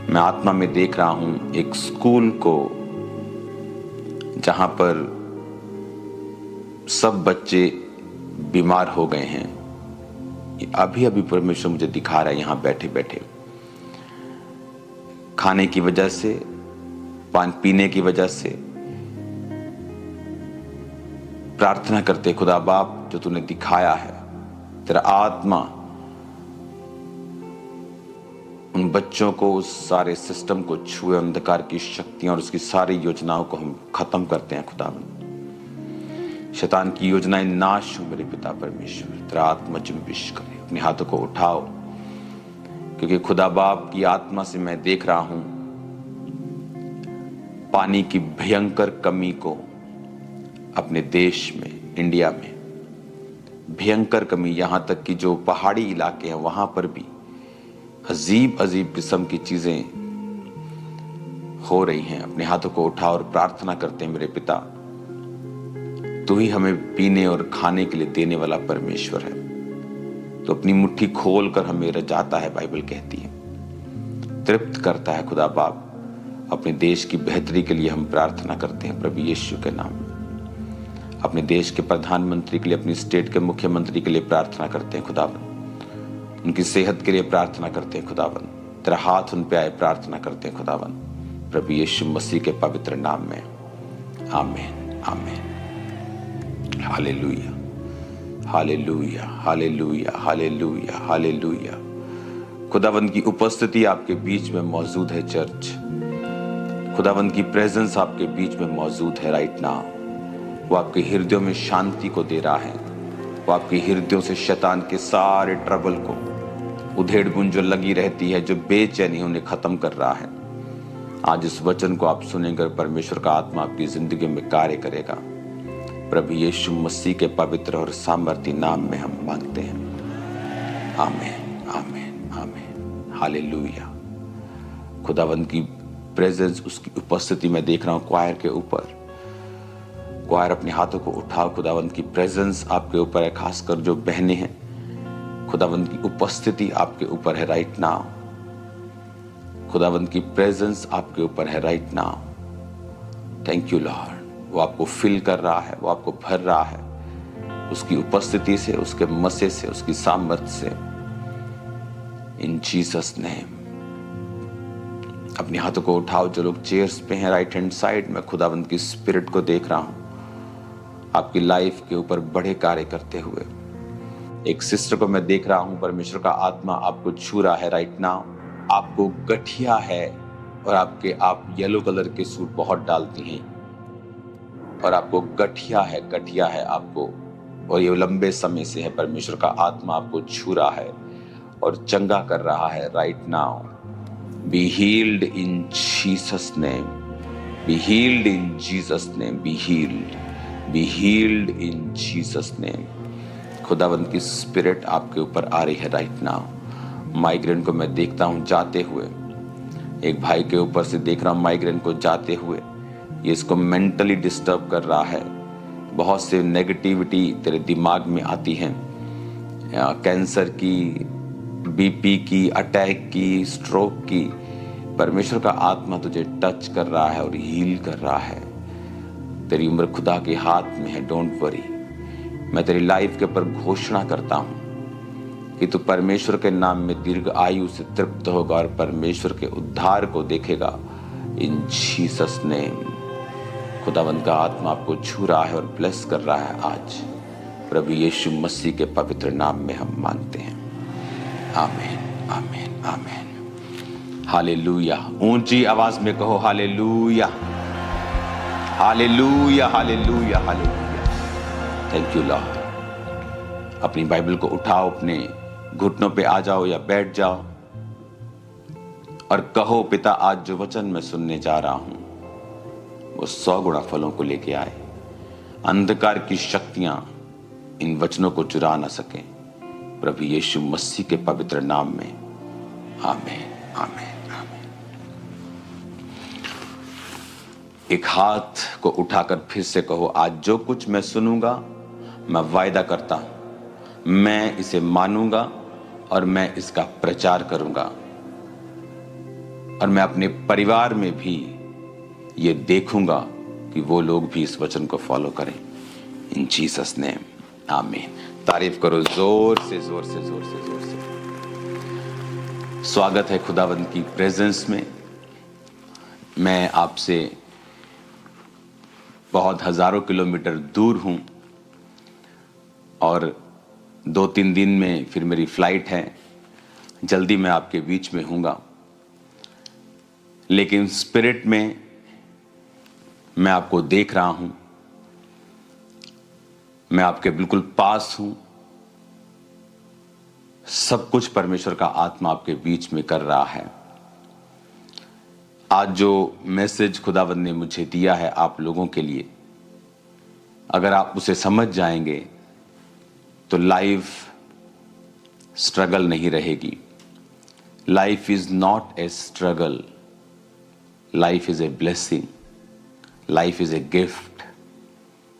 मैं आत्मा में देख रहा हूं एक स्कूल को जहां पर सब बच्चे बीमार हो गए हैं। अभी अभी परमेश्वर मुझे दिखा रहा है, यहां बैठे बैठे खाने की वजह से, पानी पीने की वजह से। प्रार्थना करते खुदा बाप, जो तूने दिखाया है, तेरा आत्मा उन बच्चों को, उस सारे सिस्टम को छुए, अंधकार की शक्तियां और उसकी सारी योजनाओं को हम खत्म करते हैं खुदावन। शैतान की योजनाएं नाश हो मेरे पिता परमेश्वर। तेरा आत्मा जुम्बिश करे, अपने हाथों को उठाओ, क्योंकि खुदा बाप की आत्मा से मैं देख रहा हूं पानी की भयंकर कमी को अपने देश में, इंडिया में भयंकर कमी। यहां तक कि जो पहाड़ी इलाके हैं वहां पर भी अजीब अजीब किस्म की चीजें हो रही हैं। अपने हाथों को उठा और प्रार्थना करते हैं मेरे पिता, तू ही हमें पीने और खाने के लिए देने वाला परमेश्वर है। तो अपनी मुट्ठी खोल कर हमें रजाता है, बाइबल कहती है, तृप्त करता है खुदा बाप। अपने देश की बेहतरी के लिए हम प्रार्थना करते हैं प्रभु यीशु के नाम में। अपने देश के प्रधानमंत्री के लिए, अपनी स्टेट के मुख्यमंत्री के लिए प्रार्थना करते हैं खुदावन। उनकी सेहत के लिए प्रार्थना करते हैं खुदावन। तेरा हाथ उन पे आए, प्रार्थना करते हैं खुदावन, प्रभु यीशु मसीह के पवित्र नाम में। आमीन, आमीन। Hallelujah, hallelujah, hallelujah, hallelujah, hallelujah. खुदावन की उपस्थिति आपके बीच में मौजूद है चर्च। खुदावन की प्रेजेंस आपके बीच में मौजूद है राइट नाउ। वो आपके हृदयों में शांति को दे रहा है। वो आपके हृदयों से शैतान के सारे ट्रबल को, उधेड़ बुन जो लगी रहती है, जो बेचैनी, उन्हें खत्म कर रहा है। आज इस वचन को आप सुनेंगे, परमेश्वर का आत्मा आपकी जिंदगी में कार्य करेगा। प्रभु यीशु मसीह के पवित्र और सामर्थी नाम में हम मांगते हैं। आमीन, आमीन, आमीन। हालेलुया। खुदावन की प्रेजेंस, उसकी उपस्थिति में देख रहा हूं क्वायर के ऊपर। क्वायर अपने हाथों को उठाओ, खुदावन की प्रेजेंस आपके ऊपर है। खासकर जो बहनें हैं, खुदावन की उपस्थिति आपके ऊपर है राइट नाउ। खुदावन की प्रेजेंस आपके ऊपर है right now. Thank you Lord. वो आपको फिल कर रहा है, वो आपको भर रहा है उसकी उपस्थिति से, उसके मसे से, उसकी सामर्थ से। इन जीसस नेम। अपने हाथों को उठाओ। जो लोग चेयर्स पे हैं राइट हैंड साइड में, खुदावन की स्पिरिट को देख रहा हूं आपकी लाइफ के ऊपर बड़े कार्य करते हुए। एक सिस्टर को मैं देख रहा हूं, परमेश्वर का आत्मा आपको छू रहा है राइट नाउ। आपको गठिया है और आप येलो कलर के सूट बहुत डालती हैं और आपको गठिया है आपको, और ये लंबे समय से है। परमेश्वर का आत्मा आपको छू रहा है और चंगा कर रहा है right now. Be healed in Jesus name, be healed in Jesus name, be healed in Jesus name. खुदावन की स्पिरिट आपके ऊपर आ रही है राइट नाउ। माइग्रेन को मैं देखता हूं जाते हुए, एक भाई के ऊपर से देख रहा हूं माइग्रेन को जाते हुए। ये इसको मेंटली डिस्टर्ब कर रहा है। बहुत से नेगेटिविटी तेरे दिमाग में आती है, कैंसर की, बीपी की, अटैक की, स्ट्रोक की। परमेश्वर का आत्मा तुझे टच कर रहा है और हील कर रहा है। तेरी उम्र खुदा के हाथ में है, डोंट वरी। मैं तेरी लाइफ के ऊपर घोषणा करता हूं कि तू परमेश्वर के नाम में दीर्घ आयु से तृप्त होगा और परमेश्वर के उद्धार को देखेगा इन जीसस नेम। खुदावंद का आत्मा आपको छू रहा है और ब्लेस कर रहा है आज। प्रभु यीशु मसीह के पवित्र नाम में हम मांगते हैं। आमीन, आमीन, आमीन। हालेलुया। ऊंची आवाज में कहो hallelujah, hallelujah, hallelujah, hallelujah. Thank you Lord. अपनी बाइबल को उठाओ, अपने घुटनों पे आ जाओ या बैठ जाओ और कहो, पिता आज जो वचन मैं सुनने जा रहा हूं वो 100 गुणा फलों को लेके आए। अंधकार की शक्तियां इन वचनों को चुरा ना सके। प्रभु यीशु मसीह के पवित्र नाम में आमीन, आमीन, आमीन। एक हाथ को उठाकर फिर से कहो, आज जो कुछ मैं सुनूंगा, मैं वायदा करता हूं, मैं इसे मानूंगा और मैं इसका प्रचार करूंगा। और मैं अपने परिवार में भी ये देखूंगा कि वो लोग भी इस वचन को फॉलो करें। इन जीसस नेम, आमीन। तारीफ करो जोर से, जोर से, जोर से, जोर से। स्वागत है खुदावंद की प्रेजेंस में। मैं आपसे बहुत हजारों किलोमीटर दूर हूं और 2-3 दिन में फिर मेरी फ्लाइट है। जल्दी मैं आपके बीच में हूंगा, लेकिन स्पिरिट में मैं आपको देख रहा हूं। मैं आपके बिल्कुल पास हूं। सब कुछ परमेश्वर का आत्मा आपके बीच में कर रहा है। आज जो मैसेज खुदावंद ने मुझे दिया है आप लोगों के लिए, अगर आप उसे समझ जाएंगे तो लाइफ स्ट्रगल नहीं रहेगी। Life is not a struggle, life is a blessing, life is a gift.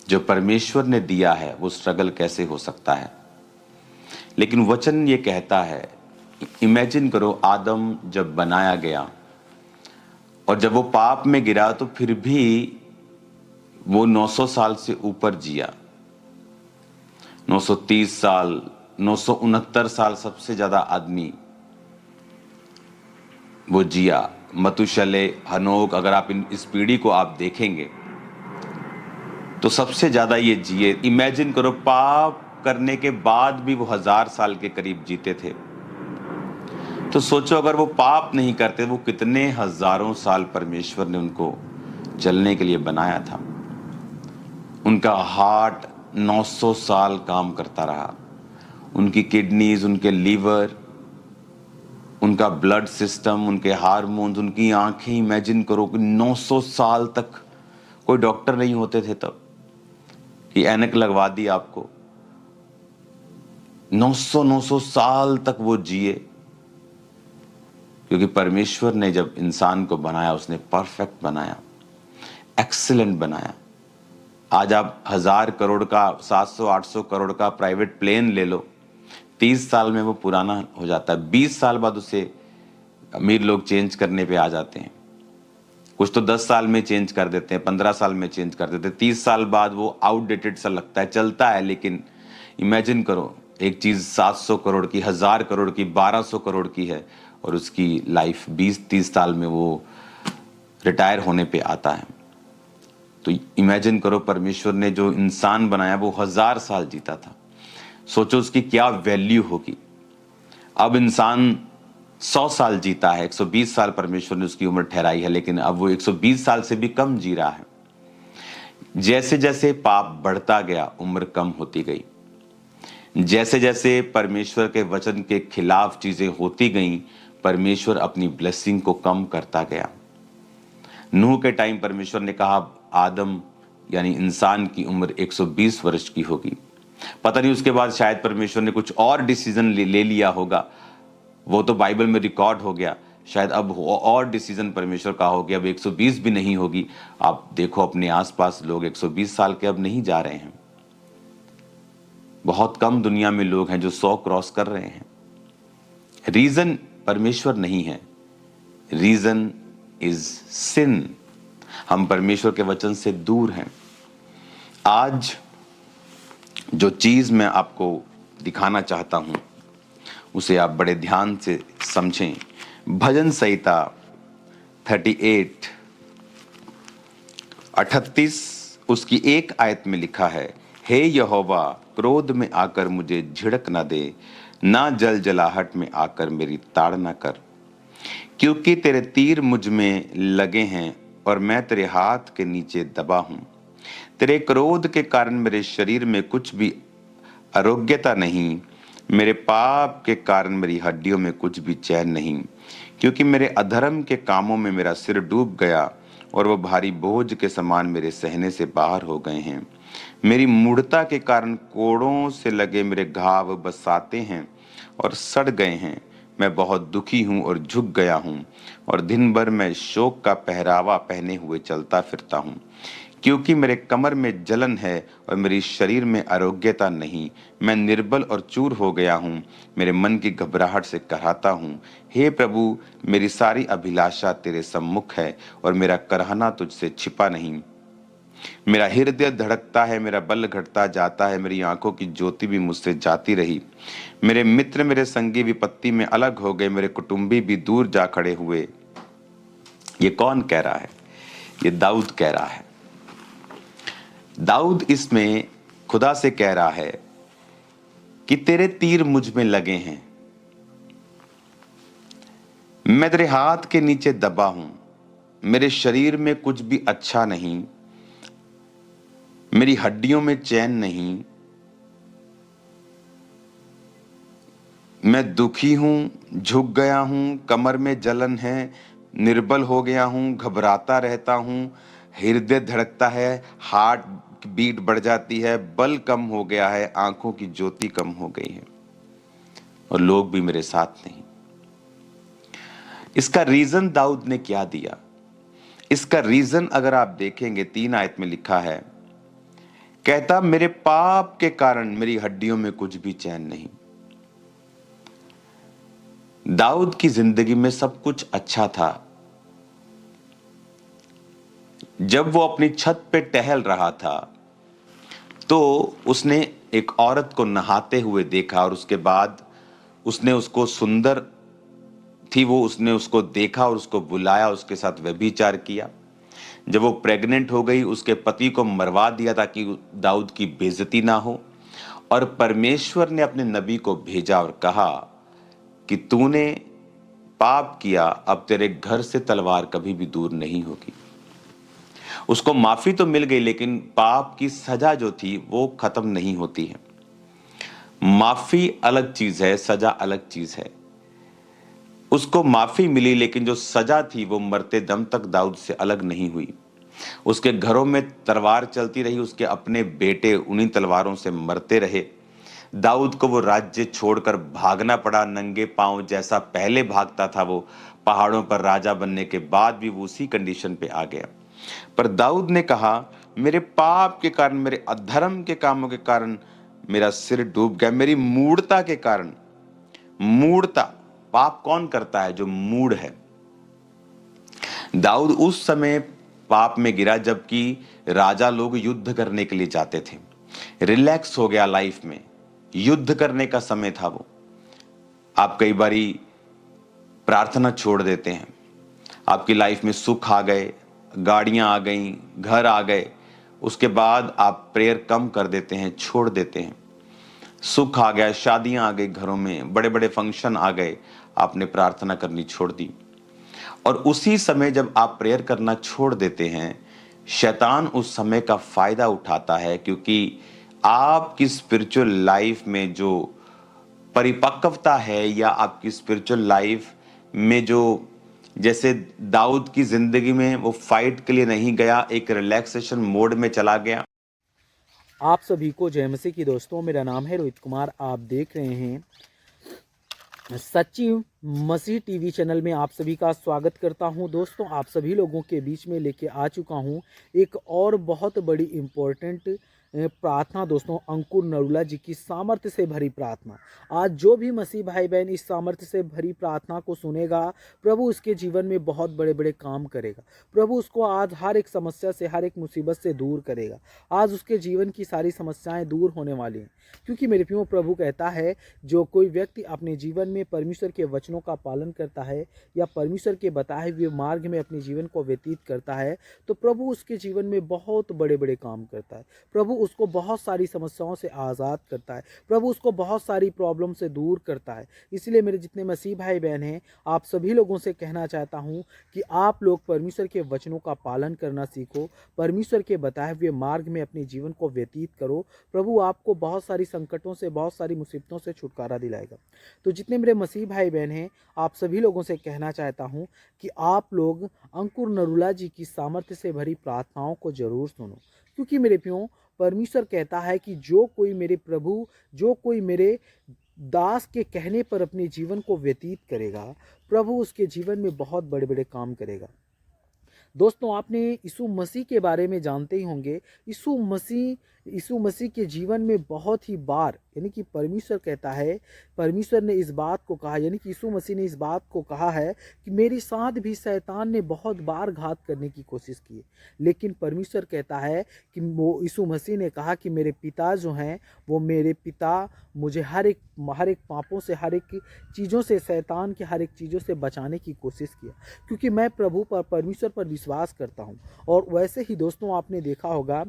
जो परमेश्वर ने दिया है वो स्ट्रगल कैसे हो सकता है? लेकिन वचन ये कहता है, इमेजिन करो आदम जब बनाया गया और जब वो पाप में गिरा तो फिर भी वो 900 साल से ऊपर जिया। 930 साल, 969 साल सबसे ज्यादा आदमी वो जिया। मतुशले, हनोक, अगर आप इस पीढ़ी को आप देखेंगे तो सबसे ज्यादा ये जिए। इमेजिन करो पाप करने के बाद भी वो 1000 साल के करीब जीते थे। तो सोचो अगर वो पाप नहीं करते, वो कितने हजारों साल परमेश्वर ने उनको चलने के लिए बनाया था। उनका हार्ट 900 साल काम करता रहा, उनकी किडनीज, उनके लीवर, उनका ब्लड सिस्टम, उनके हार्मोन्स, उनकी आंखें। इमेजिन करो कि 900 साल तक कोई डॉक्टर नहीं होते थे तब कि ऐनक लगवा दी आपको। 900 साल तक वो जिए, क्योंकि परमेश्वर ने जब इंसान को बनाया उसने परफेक्ट बनाया, एक्सीलेंट बनाया। आज आप 1000 करोड़ का, 700-800 करोड़ का प्राइवेट प्लेन ले लो, 30 साल में वो पुराना हो जाता है। 20 साल बाद उसे अमीर लोग चेंज करने पे आ जाते हैं। कुछ तो 10 साल में चेंज कर देते हैं, 15 साल में चेंज कर देते हैं। 30 साल बाद वो आउटडेटेड सा लगता है, चलता है। लेकिन इमेजिन करो एक चीज 700 करोड़ की, 1000 करोड़ की, 1200 करोड़ की है और उसकी लाइफ 20-30 साल में वो रिटायर होने पे आता है। तो इमेजिन करो परमेश्वर ने जो इंसान बनाया वो 1000 साल जीता था। सोचो उसकी क्या वैल्यू होगी। अब इंसान 100 साल जीता है, 120 साल परमेश्वर ने उसकी उम्र ठहराई है, लेकिन अब वो 120 साल से भी कम जी रहा है। जैसे जैसे पाप बढ़ता गया उम्र कम होती गई। जैसे जैसे परमेश्वर के वचन के खिलाफ चीजें होती गईं, परमेश्वर अपनी ब्लेसिंग को कम करता गया। नूह के टाइम परमेश्वर ने कहा आदम यानी इंसान की उम्र 120 वर्ष की होगी। पता नहीं उसके बाद शायद परमेश्वर ने कुछ और डिसीजन ले लिया होगा, वो तो बाइबल में रिकॉर्ड हो गया। शायद अब और डिसीजन परमेश्वर का हो गया, अब 120 भी नहीं होगी। आप देखो अपने आसपास लोग 120 साल के अब नहीं जा रहे हैं। बहुत कम दुनिया में लोग हैं जो 100 क्रॉस कर रहे हैं। रीजन परमेश्वर नहीं है, रीजन इज सिन। हम परमेश्वर के वचन से दूर हैं। आज जो चीज मैं आपको दिखाना चाहता हूं उसे आप बड़े ध्यान से समझें। भजन संहिता 38 उसकी एक आयत में लिखा है, हे यहोवा क्रोध में आकर मुझे झिड़क न दे, ना जल जलाहट में आकर मेरी ताड़ न कर। क्योंकि तेरे तीर मुझ में लगे हैं और मैं तेरे हाथ के नीचे दबा हूं। तेरे क्रोध के कारण मेरे शरीर में कुछ भी आरोग्यता नहीं, मेरे पाप के कारण मेरी हड्डियों में कुछ भी चैन नहीं। क्योंकि मेरे अधर्म के कामों में मेरा सिर डूब गया और वो भारी बोझ के समान मेरे सहने से बाहर हो गए हैं। मेरी मूढ़ता के कारण कोड़ों से लगे मेरे घाव बसाते हैं और सड़ गए हैं। मैं बहुत दुखी हूँ और झुक गया हूँ और दिन भर मैं शोक का पहरावा पहने हुए चलता फिरता हूँ। क्योंकि मेरे कमर में जलन है और मेरी शरीर में आरोग्यता नहीं। मैं निर्बल और चूर हो गया हूँ, मेरे मन की घबराहट से कराहता हूँ। हे प्रभु, मेरी सारी अभिलाषा तेरे सम्मुख है और मेरा करहना तुझसे छिपा नहीं। मेरा हृदय धड़कता है, मेरा बल घटता जाता है, मेरी आंखों की ज्योति भी मुझसे जाती रही। मेरे मित्र मेरे संगी विपत्ति में अलग हो गए, मेरे कुटुंबी भी दूर जा खड़े हुए। ये कौन कह रहा है? ये दाऊद कह रहा है। दाऊद इसमें खुदा से कह रहा है कि तेरे तीर मुझ में लगे हैं, मैं तेरे हाथ के नीचे दबा हूं, मेरे शरीर में कुछ भी अच्छा नहीं, मेरी हड्डियों में चैन नहीं, मैं दुखी हूं, झुक गया हूं, कमर में जलन है, निर्बल हो गया हूं, घबराता रहता हूं, हृदय धड़कता है, हार्ट बीट बढ़ जाती है, बल कम हो गया है, आंखों की ज्योति कम हो गई है और लोग भी मेरे साथ नहीं। इसका रीजन दाऊद ने क्या दिया? इसका रीजन अगर आप देखेंगे 3 आयत में लिखा है, कहता मेरे पाप के कारण मेरी हड्डियों में कुछ भी चैन नहीं। दाऊद की जिंदगी में सब कुछ अच्छा था। जब वो अपनी छत पे टहल रहा था तो उसने एक औरत को नहाते हुए देखा और उसके बाद उसने उसको सुंदर थी वो, उसने उसको देखा और उसको बुलाया, उसके साथ व्यभिचार किया। जब वो प्रेग्नेंट हो गई, उसके पति को मरवा दिया ताकि दाऊद की बेइज्जती ना हो। और परमेश्वर ने अपने नबी को भेजा और कहा कि तूने पाप किया, अब तेरे घर से तलवार कभी भी दूर नहीं होगी। उसको माफी तो मिल गई, लेकिन पाप की सजा जो थी वो खत्म नहीं होती है। माफी अलग चीज है, सजा अलग चीज है। उसको माफी मिली, लेकिन जो सजा थी वो मरते दम तक दाऊद से अलग नहीं हुई। उसके घरों में तलवार चलती रही, उसके अपने बेटे उन्हीं तलवारों से मरते रहे। दाऊद को वो राज्य छोड़कर भागना पड़ा नंगे पांव, जैसा पहले भागता था वो पहाड़ों पर राजा बनने के बाद भी वो उसी कंडीशन पे आ गया। पर दाऊद ने कहा मेरे पाप के कारण, मेरे अधर्म के कामों के कारण मेरा सिर डूब गया, मेरी मूढ़ता के कारण। मूढ़ता, पाप कौन करता है? जो मूढ़ है। दाऊद उस समय पाप में गिरा जबकि राजा लोग युद्ध करने के लिए जाते थे। रिलैक्स हो गया लाइफ में, युद्ध करने का समय था वो। आप कई बारी प्रार्थना छोड़ देते हैं, आपकी लाइफ में सुख आ गए, गाड़ियां आ गई, घर आ गए, उसके बाद आप प्रेयर कम कर देते हैं, छोड़ देते हैं। सुख आ गया, शादियां आ गई, घरों में बड़े बड़े फंक्शन आ गए, आपने प्रार्थना करनी छोड़ दी। और उसी समय जब आप प्रेयर करना छोड़ देते हैं, शैतान उस समय का फायदा उठाता है, क्योंकि आपकी स्पिरिचुअल लाइफ में जो परिपक्वता है या आपकी स्पिरिचुअल लाइफ में जो, जैसे दाऊद की जिंदगी में वो फाइट के लिए नहीं गया, एक रिलैक्सेशन मोड में चला गया। आप सभी को जय मसीह की दोस्तों, मेरा नाम है रोहित कुमार। आप देख रहे हैं सच्ची मसीह टीवी चैनल में आप सभी का स्वागत करता हूं। दोस्तों, आप सभी लोगों के बीच में लेके आ चुका हूं एक और बहुत बड़ी इम्पोर्टेंट प्रार्थना। दोस्तों, अंकुर नरूला जी की सामर्थ्य से भरी प्रार्थना। आज जो भी मसीह भाई बहन इस सामर्थ्य से भरी प्रार्थना को सुनेगा, प्रभु उसके जीवन में बहुत बड़े बड़े काम करेगा। प्रभु उसको आज हर एक समस्या से, हर एक मुसीबत से दूर करेगा। आज उसके जीवन की सारी समस्याएं दूर होने वाली हैं, क्योंकि मेरे प्रियो, प्रभु कहता है जो कोई व्यक्ति अपने जीवन में परमेश्वर के वचनों का पालन करता है या परमेश्वर के बताए हुए मार्ग में अपने जीवन को व्यतीत करता है, तो प्रभु उसके जीवन में बहुत बड़े बड़े काम करता है। प्रभु उसको बहुत सारी समस्याओं से आज़ाद करता है। प्रभु उसको बहुत सारी प्रॉब्लम से दूर करता है। इसलिए मेरे जितने मसीह भाई बहन हैं, आप सभी लोगों से कहना चाहता हूँ कि आप लोग परमेश्वर के वचनों का पालन करना सीखो, परमेश्वर के बताए हुए मार्ग में अपने जीवन को व्यतीत करो। प्रभु आपको बहुत सारी संकटों से, बहुत सारी मुसीबतों से छुटकारा दिलाएगा। तो जितने मेरे मसीह भाई बहन हैं, आप सभी लोगों से कहना चाहता हूँ कि आप लोग अंकुर नरूला जी की सामर्थ्य से भरी प्रार्थनाओं को जरूर सुनो, क्योंकि मेरे प्रियो, परमेश्वर कहता है कि जो कोई मेरे प्रभु, जो कोई मेरे दास के कहने पर अपने जीवन को व्यतीत करेगा, प्रभु उसके जीवन में बहुत बड़े बड़े काम करेगा। दोस्तों आपने यीशु मसीह के बारे में जानते ही होंगे। यीशु मसीह के जीवन में बहुत ही बार यानी कि परमेश्वर कहता है, परमेश्वर ने इस बात को कहा यानी कि यीशु मसीह ने इस बात को कहा है कि मेरे साथ भी शैतान ने बहुत बार घात करने की कोशिश की, लेकिन परमेश्वर कहता है कि वो यीशु मसीह ने कहा कि मेरे पिता जो हैं वो मेरे पिता मुझे हर एक पापों से, हर एक चीज़ों से, शैतान के हर एक चीज़ों से बचाने की कोशिश किया, क्योंकि मैं प्रभु पर, परमेश्वर पर विश्वास करता हूँ। और वैसे ही दोस्तों आपने देखा होगा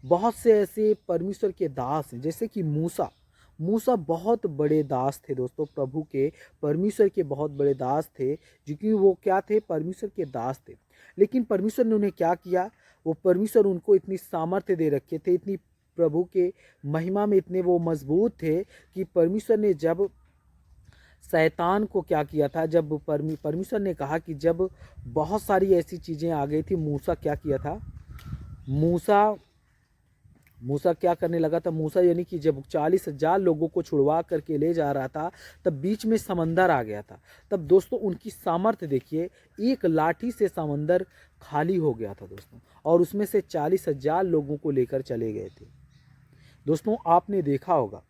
बहुत से ऐसे परमेश्वर के दास हैं, जैसे कि मूसा बहुत बड़े दास थे दोस्तों, प्रभु के, परमेश्वर के बहुत बड़े दास थे, क्योंकि वो क्या थे, परमेश्वर के दास थे। लेकिन परमेश्वर ने उन्हें क्या किया, वो परमेश्वर उनको इतनी सामर्थ्य दे रखे थे, इतनी प्रभु के महिमा में इतने वो मजबूत थे कि परमेश्वर ने जब शैतान को क्या किया था, जब परमेश्वर ने कहा कि जब बहुत सारी ऐसी चीज़ें आ गई थी, मूसा क्या किया था, मूसा क्या करने लगा था, मूसा यानी कि जब 40,000 लोगों को छुड़वा करके ले जा रहा था, तब बीच में समंदर आ गया था। तब दोस्तों उनकी सामर्थ्य देखिए, एक लाठी से समंदर खाली हो गया था दोस्तों, और उसमें से 40,000 लोगों को लेकर चले गए थे। दोस्तों आपने देखा होगा,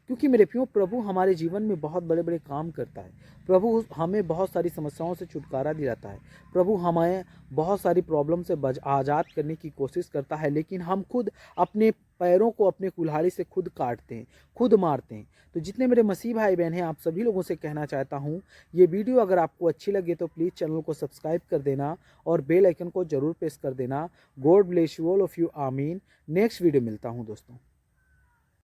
क्योंकि मेरे प्रियो प्रभु हमारे जीवन में बहुत बड़े बड़े काम करता है। प्रभु हमें बहुत सारी समस्याओं से छुटकारा दिलाता है। प्रभु हमें बहुत सारी प्रॉब्लम से आज़ाद करने की कोशिश करता है, लेकिन हम खुद अपने पैरों को अपने कुल्हाड़ी से खुद काटते हैं, खुद मारते हैं। तो जितने मेरे मसीह भाई बहन हैं, आप सभी लोगों से कहना चाहता हूँ, ये वीडियो अगर आपको अच्छी लगे तो प्लीज़ चैनल को सब्सक्राइब कर देना और बेल आइकन को ज़रूर प्रेस कर देना। God bless you all of you, आमीन। नेक्स्ट वीडियो मिलता हूँ दोस्तों।